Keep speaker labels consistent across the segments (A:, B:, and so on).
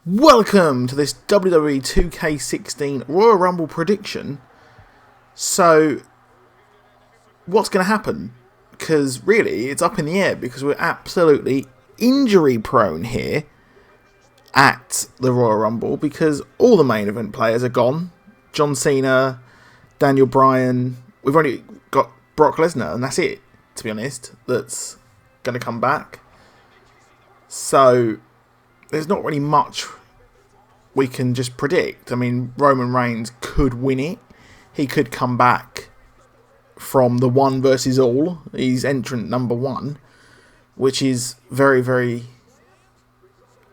A: Welcome to this WWE 2K16 Royal Rumble prediction. So, what's going to happen? Because really, it's up in the air because we're absolutely injury prone here at the Royal Rumble because all the main event players are gone. John Cena, Daniel Bryan, we've only got Brock Lesnar and that's it, to be honest, that's going to come back. So, there's not really much we can just predict. I mean, Roman Reigns could win it. He could come back from the one versus all. He's entrant number one, which is very, very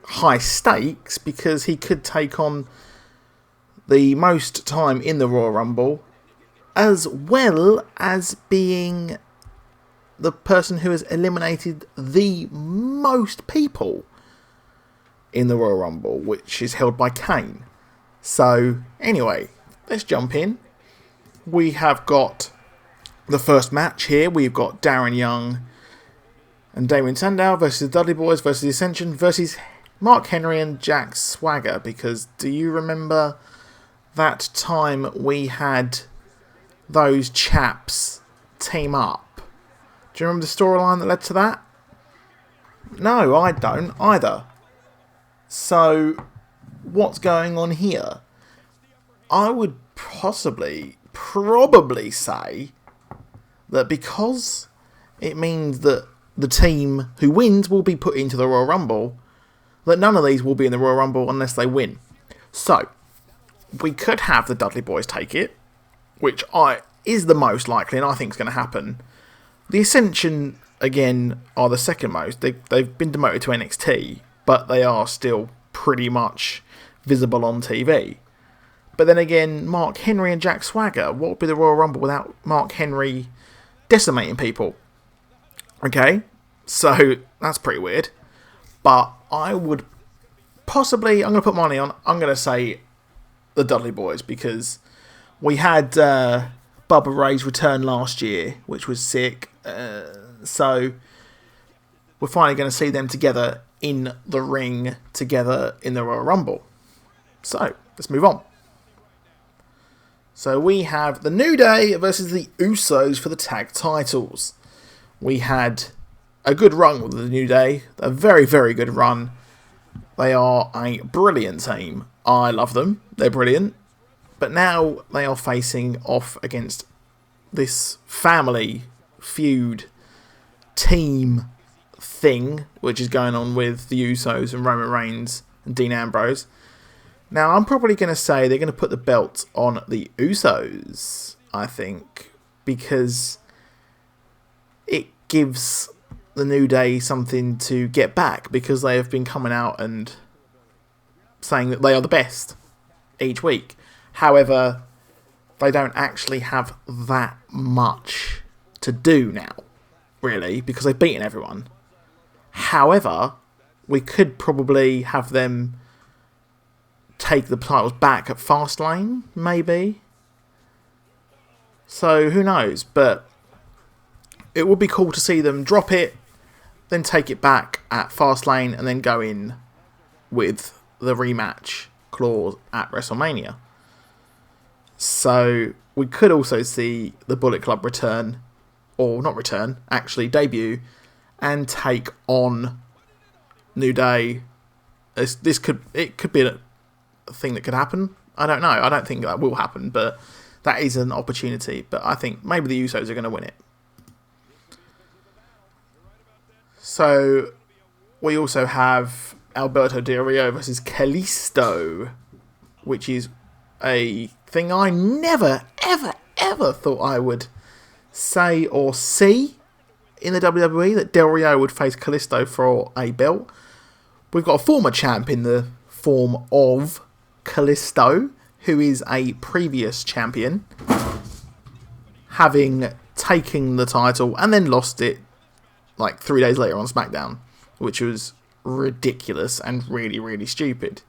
A: high stakes because he could take on the most time in the Royal Rumble as well as being the person who has eliminated the most people in the Royal Rumble, which is held by Kane. So, anyway, let's jump in. We have got the first match here. We've got Darren Young and Damien Sandow versus the Dudley Boys versus the Ascension versus Mark Henry and Jack Swagger. Because do you remember that time we had those chaps team up? Do you remember the storyline that led to that? No, I don't either. So, what's going on here? I would probably say that because it means that the team who wins will be put into the Royal Rumble, that none of these will be in the Royal Rumble unless they win. So, we could have the Dudley Boys take it, which is the most likely and I think is going to happen. The Ascension, again, are the second most. They've been demoted to NXT, but they are still pretty much visible on TV. But then again, Mark Henry and Jack Swagger, what would be the Royal Rumble without Mark Henry decimating people? Okay, so that's pretty weird. But I would possibly, I'm going to put money on, I'm going to say the Dudley Boys, because we had Bubba Ray's return last year, which was sick. So we're finally going to see them together in the ring together in the Royal Rumble. So, let's move on. So we have the New Day versus the Usos for the tag titles. We had a good run with the New Day. A very, very good run. They are a brilliant team. I love them. They're brilliant. But now they are facing off against this family feud team thing which is going on with the Usos and Roman Reigns and Dean Ambrose. Now I'm probably going to say they're going to put the belt on the Usos, I think, because it gives the New Day something to get back, because they have been coming out and saying that they are the best each week. However, they don't actually have that much to do now, really, because they've beaten everyone. However, we could probably have them take the titles back at Fastlane, maybe. So, who knows? But it would be cool to see them drop it, then take it back at Fastlane, and then go in with the rematch clause at WrestleMania. So, we could also see the Bullet Club return, or not return, actually debut, and take on New Day. It could be a thing that could happen. I don't know. I don't think that will happen, but that is an opportunity. But I think maybe the Usos are going to win it. So we also have Alberto Del Rio versus Kalisto, which is a thing I never, ever, ever thought I would say or see in the WWE, that Del Rio would face Kalisto for a belt. We've got a former champ in the form of Kalisto, who is a previous champion, having taken the title and then lost it like 3 days later on SmackDown, which was ridiculous and really, really stupid.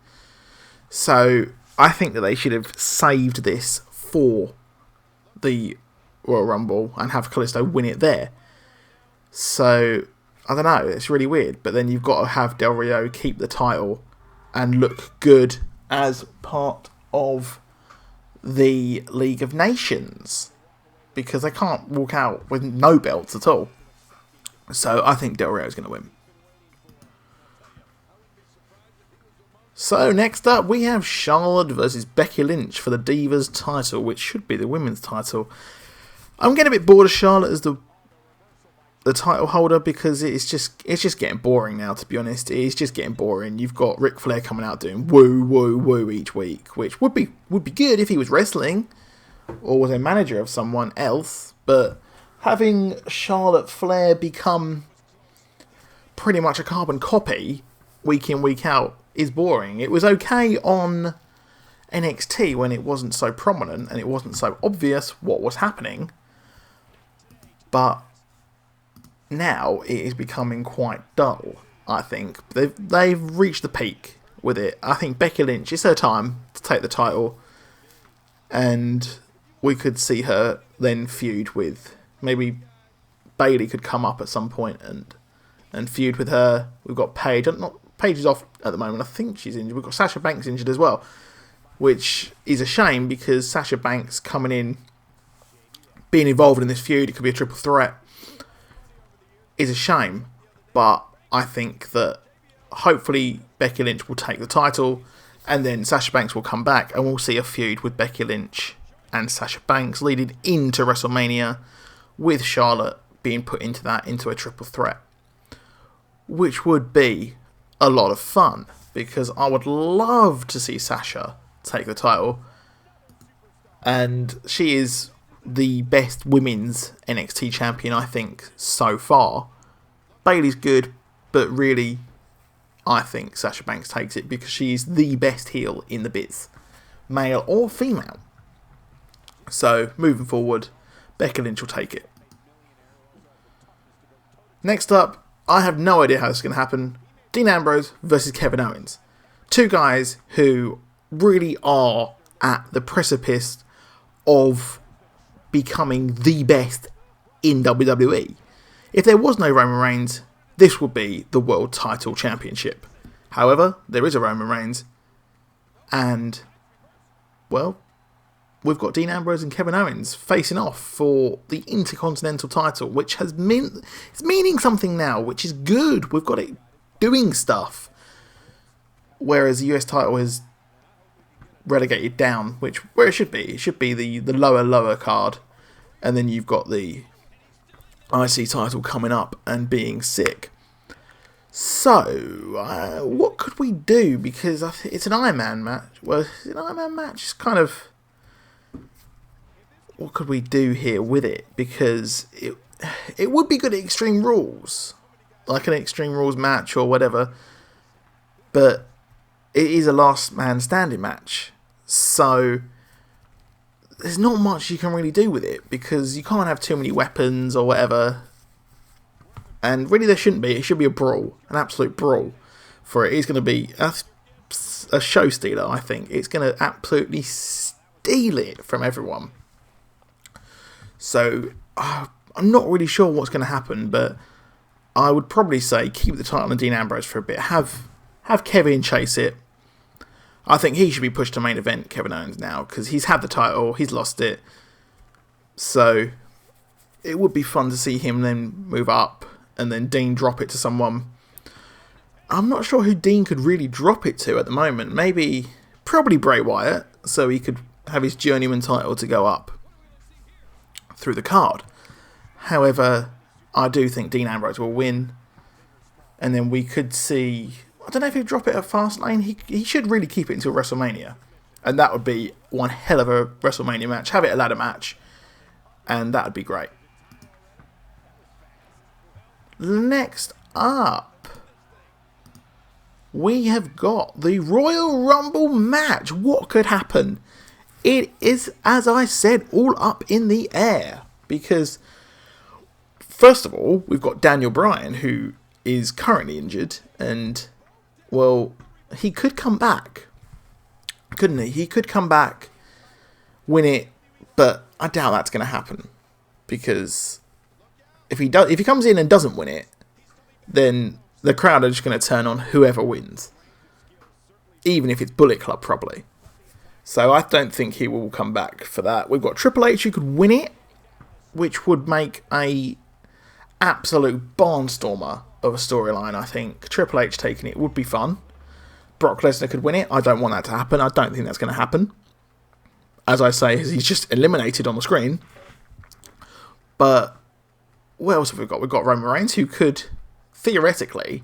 A: So I think that they should have saved this for the Royal Rumble and have Kalisto win it there. So, I don't know, it's really weird. But then you've got to have Del Rio keep the title and look good as part of the League of Nations, because they can't walk out with no belts at all. So I think Del Rio is going to win. So next up we have Charlotte versus Becky Lynch for the Divas title, which should be the women's title. I'm getting a bit bored of Charlotte as the title holder, because it's just getting boring now, to be honest. It's just getting boring. You've got Ric Flair coming out doing woo woo woo each week, which would be good if he was wrestling or was a manager of someone else, but having Charlotte Flair become pretty much a carbon copy week in, week out is boring. It was okay on NXT when it wasn't so prominent and it wasn't so obvious what was happening, but now it is becoming quite dull. I think they've reached the peak with it. I think Becky Lynch, it's her time to take the title, and we could see her then feud with, maybe Bayley could come up at some point and feud with her. We've got Paige. Paige is off at the moment. I think she's injured. We've got Sasha Banks injured as well, which is a shame, because Sasha Banks coming in, being involved in this feud, it could be a triple threat, is a shame. But I think that hopefully Becky Lynch will take the title, and then Sasha Banks will come back, and we'll see a feud with Becky Lynch and Sasha Banks leading into WrestleMania, with Charlotte being put into a triple threat, which would be a lot of fun, because I would love to see Sasha take the title, and she is the best women's NXT champion, I think, so far. Bayley's good, but really, I think Sasha Banks takes it, because she's the best heel in the biz, male or female. So, moving forward, Becky Lynch will take it. Next up, I have no idea how this is going to happen. Dean Ambrose versus Kevin Owens. Two guys who really are at the precipice of becoming the best in WWE. If there was no Roman Reigns, this would be the World Title Championship. However, there is a Roman Reigns, and, well, we've got Dean Ambrose and Kevin Owens facing off for the Intercontinental title, which it's meaning something now, which is good. We've got it doing stuff, whereas the US title is relegated down, where it should be. It should be the lower card, and then you've got the IC title coming up and being sick. So, what could we do? Because it's an Iron Man match. Well, it's an Iron Man match. It's kind of, what could we do here with it? Because it would be good at Extreme Rules, like an Extreme Rules match or whatever, but it is a last man standing match, so there's not much you can really do with it, because you can't have too many weapons or whatever, and really there shouldn't be. It should be a brawl, an absolute brawl, for it is going to be a show stealer. I think it's going to absolutely steal it from everyone. So I'm not really sure what's going to happen, but I would probably say keep the title on Dean Ambrose for a bit. Have Kevin chase it. I think he should be pushed to main event, Kevin Owens, now, because he's had the title, he's lost it. So it would be fun to see him then move up and then Dean drop it to someone. I'm not sure who Dean could really drop it to at the moment. Probably Bray Wyatt, so he could have his journeyman title to go up through the card. However, I do think Dean Ambrose will win, and then we could see, I don't know if he'd drop it at Fastlane. He should really keep it until WrestleMania, and that would be one hell of a WrestleMania match. Have it a ladder match, and that would be great. Next up, we have got the Royal Rumble match. What could happen? It is, as I said, all up in the air, because first of all, we've got Daniel Bryan, who is currently injured, and, well, he could come back, couldn't he? He could come back, win it, but I doubt that's going to happen, because if he comes in and doesn't win it, then the crowd are just going to turn on whoever wins. even if it's Bullet Club, probably. So I don't think he will come back for that. We've got Triple H who could win it, which would make a absolute barnstormer of a storyline, I think. Triple H taking it would be fun. Brock Lesnar could win it. I don't want that to happen. I don't think that's going to happen. As I say, he's just eliminated on the screen. But what else have we got? We've got Roman Reigns, who could, theoretically,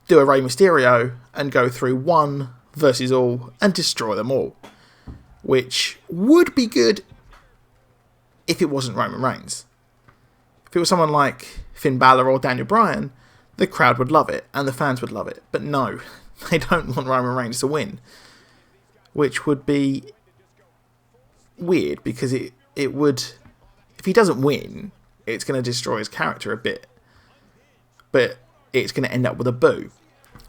A: do a Rey Mysterio and go through one versus all and destroy them all. Which would be good if it wasn't Roman Reigns. If it was someone like Finn Balor or Daniel Bryan, the crowd would love it and the fans would love it. But no, they don't want Roman Reigns to win. Which would be weird, because it would... If he doesn't win, it's going to destroy his character a bit. But it's going to end up with a boo.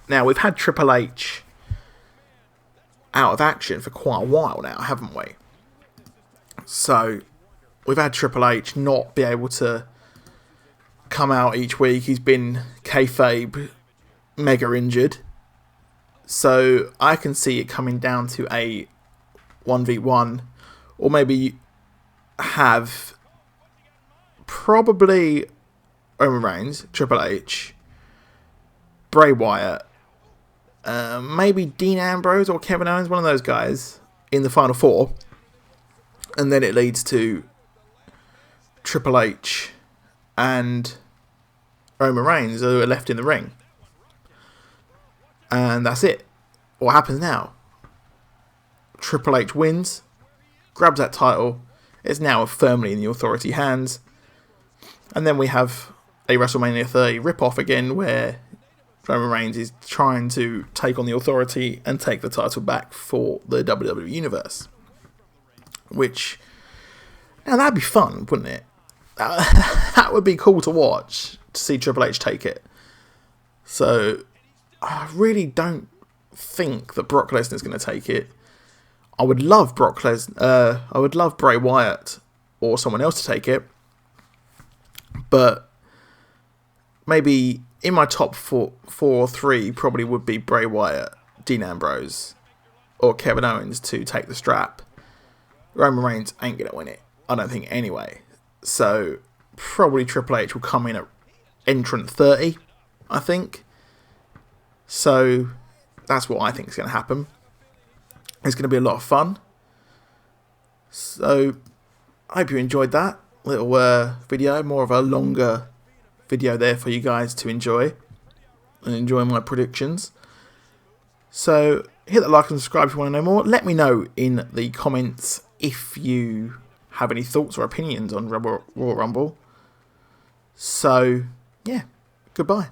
A: Now, we've had Triple H out of action for quite a while now, haven't we? So, we've had Triple H not be able to come out each week. He's been kayfabe mega injured. So, I can see it coming down to a 1v1. Or maybe have probably Roman Reigns, Triple H, Bray Wyatt, maybe Dean Ambrose or Kevin Owens, one of those guys, in the final four. And then it leads to Triple H and Roman Reigns, who are left in the ring. And that's it. What happens now? Triple H wins, grabs that title. It's now firmly in the Authority hands. And then we have a WrestleMania 30 rip-off again, where Roman Reigns is trying to take on the Authority and take the title back for the WWE Universe. Which, now that'd be fun, wouldn't it? That would be cool to watch, to see Triple H take it. So, I really don't think that Brock Lesnar is going to take it. I would love I would love Bray Wyatt or someone else to take it. But maybe in my top four or three probably would be Bray Wyatt, Dean Ambrose, or Kevin Owens to take the strap. Roman Reigns ain't going to win it, I don't think, anyway. So probably Triple H will come in at entrant 30, I think. So that's what I think is going to happen. It's going to be a lot of fun. So I hope you enjoyed that little video. More of a longer video there for you guys to enjoy. And enjoy my predictions. So hit that like and subscribe if you want to know more. Let me know in the comments if you have any thoughts or opinions on Royal Rumble. So yeah, goodbye.